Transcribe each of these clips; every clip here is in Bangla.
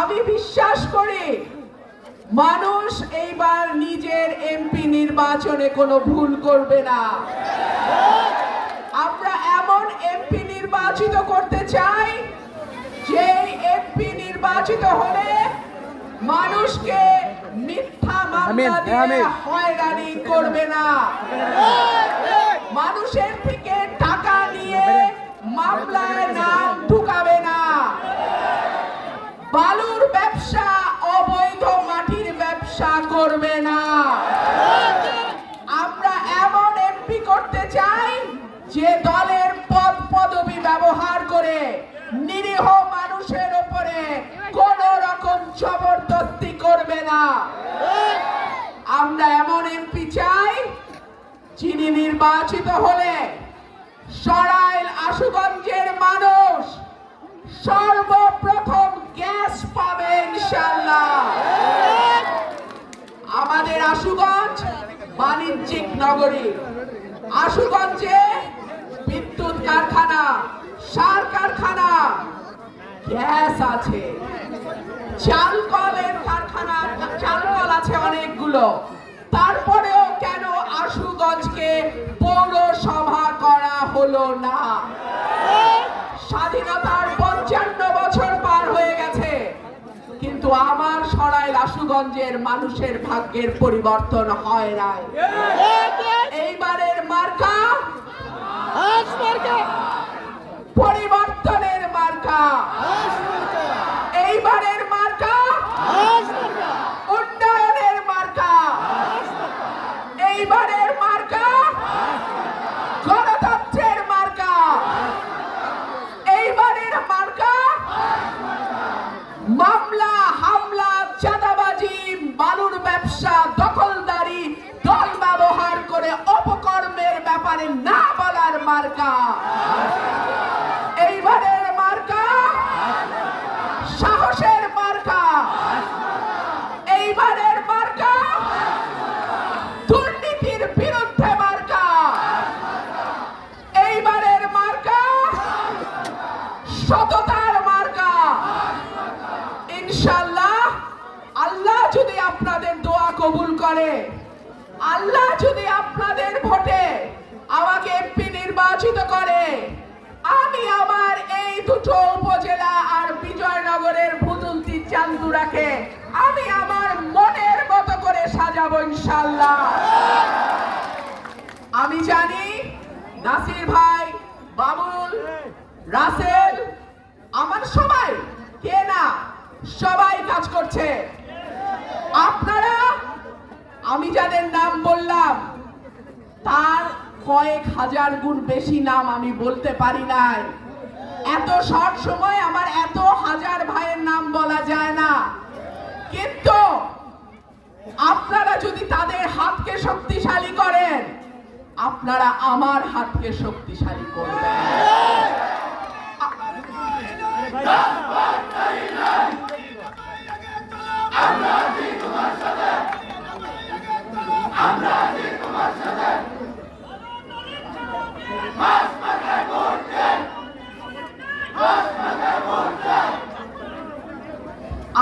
আমি বিশ্বাস করি মানুষ এইবার নিজের এমপি নির্বাচনে কোনো ভুল করবে না। আমরা এমন এমপি নির্বাচিত করতে চাই যে এমপি নির্বাচিত হলে মানুষকে মিথ্যা মামলা দিয়ে হয়রানি করবে না, মানুষের থেকে টাকা নিয়ে মামলায় নাম ঢুকাবে না, বালুর ব্যবসা অবৈধ মাটির ব্যবসা করবে না। আমরা এমন এমপি করতে চাই যে দলের পদ পদবি ব্যবহার করে নিরীহ মানুষের উপরে কোন রকম জবরদস্তি করবে না। আমরা এমন এমপি চাই যিনি নির্বাচিত হলে সরাইল আশুগঞ্জের মানুষ সর্বপ্রথম গ্যাস পাবে ইনশাআল্লাহ। আমাদের আশুগঞ্জ বাণিজ্যিক নগরী, আশুগঞ্জে বিদ্যুৎ কারখানা, সার কারখানা, গ্যাস আছে, চালকলের কারখানা, চালকল আছে অনেকগুলো। তারপরেও কেন আশুগঞ্জকে পৌরসভা করা হলো না? স্বাধীনতার 55 বছর পার হয়ে গেছে, কিন্তু আমার সরাইল আশুগঞ্জের মানুষের ভাগ্যের পরিবর্তন হয় নাই। এইবারের মার্কা পরিবর্তনের মার্কা, এইবারের মার্কা উন্নয়নের মার্কা, এইবারের মার্কা গণতন্ত্রের মার্কা, এইবারের মার্কা মামলা হামলা চাঁদাবাজি বালুর ব্যবসা দখলদারি দল ব্যবহার করে অপকর্মের ব্যাপারে না বলার মার্কা। এইবারের মার্কা সাহসের মার্কা, এইবারের মার্কা দুর্নীতির বিরুদ্ধে মার্কা, এইবারের মার্কা সততার মার্কা। ইনশাআল্লাহ আল্লাহ যদি আপনাদের দোয়া কবুল করে, আল্লাহ যদি আপনাদের ভোটে আমাকে এমপি নির্বাচিত করে, আমি আমার এই দুটো উপজেলা আর বিজয়নগরের ভুতুলতি চান্দুরাকে আমি আমার মনের মতো করে সাজাবো ইনশাআল্লাহ। আমি জানি নাসির ভাই, বাবুল, রাসেল, আমার সবাই কে না সবাই কাজ করছে। আপনারা আমি যাদের নাম বললাম তার কয়েক হাজার গুণ বেশি নাম আমি বলতে পারি নাই। এত শর্ট সময় আমার এত হাজার ভাইয়ের নাম বলা যায় না, কিন্তু আপনারা যদি তাদের হাতকে শক্তিশালী করেন, আপনারা আমার হাতকে শক্তিশালী করবেন।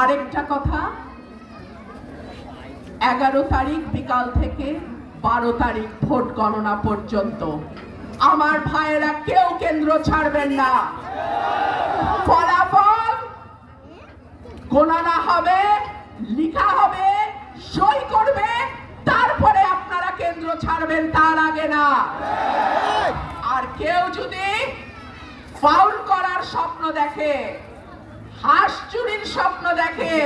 আরেকটা কথা, 11 তারিখ বিকাল থেকে 12 তারিখ ভোট গণনা পর্যন্ত আমার ভাইয়েরা কেউ কেন্দ্র ছাড়বেন না। ফলাফল গণনা হবে, লেখা হবে, সই করবে, তারপরে আপনারা কেন্দ্র ছাড়বেন, তার আগে না। আর কেউ যদি ফাউল করার স্বপ্ন দেখে, হাঁস চুরির স্বপ্ন দেখে,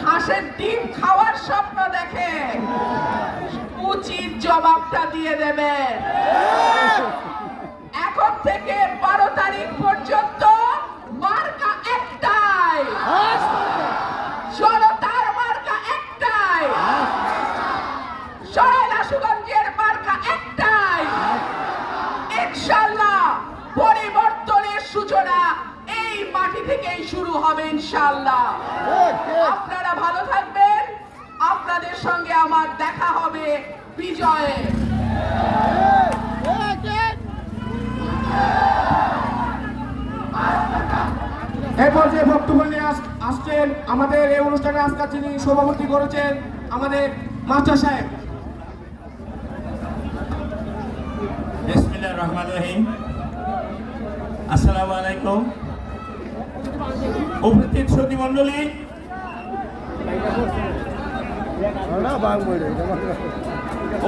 হাঁসের ডিম খাওয়ার স্বপ্ন দেখে, উচিত জবাবটা দিয়ে দেবেন। এখন থেকে 12 তারিখ পর্যন্ত মার্কা একটাই, জনতার মার্কা একটাই, সরাইল আশুগঞ্জের মার্কা একটাই। ইনশাআল্লাহ পরিবর্তনের সূচনা এই মাটি থেকেই শুরু হবে ইনশাআল্লাহ। আপনারা ভালো থাকবেন, আপনাদের সঙ্গে আমার দেখা হবে বিজয়ে। এই পর্যায়ে বক্তব্য নিয়ে আসছেন আমাদের এই অনুষ্ঠানে আজকে যিনি সভাপতি করেছেন আমাদের মাস্টার সাহেব। বিসমিল্লাহির রহমানির রহিম। আসসালামু আলাইকুম। উপস্থিত সুধী মণ্ডলী,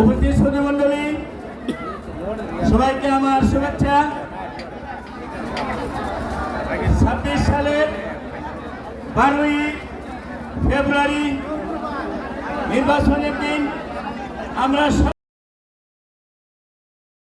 উপস্থিত সুধী মণ্ডলী, সবাইকে আমার শুভেচ্ছা। 26 সালের 12ই ফেব্রুয়ারি নির্বাচনের দিন আমরা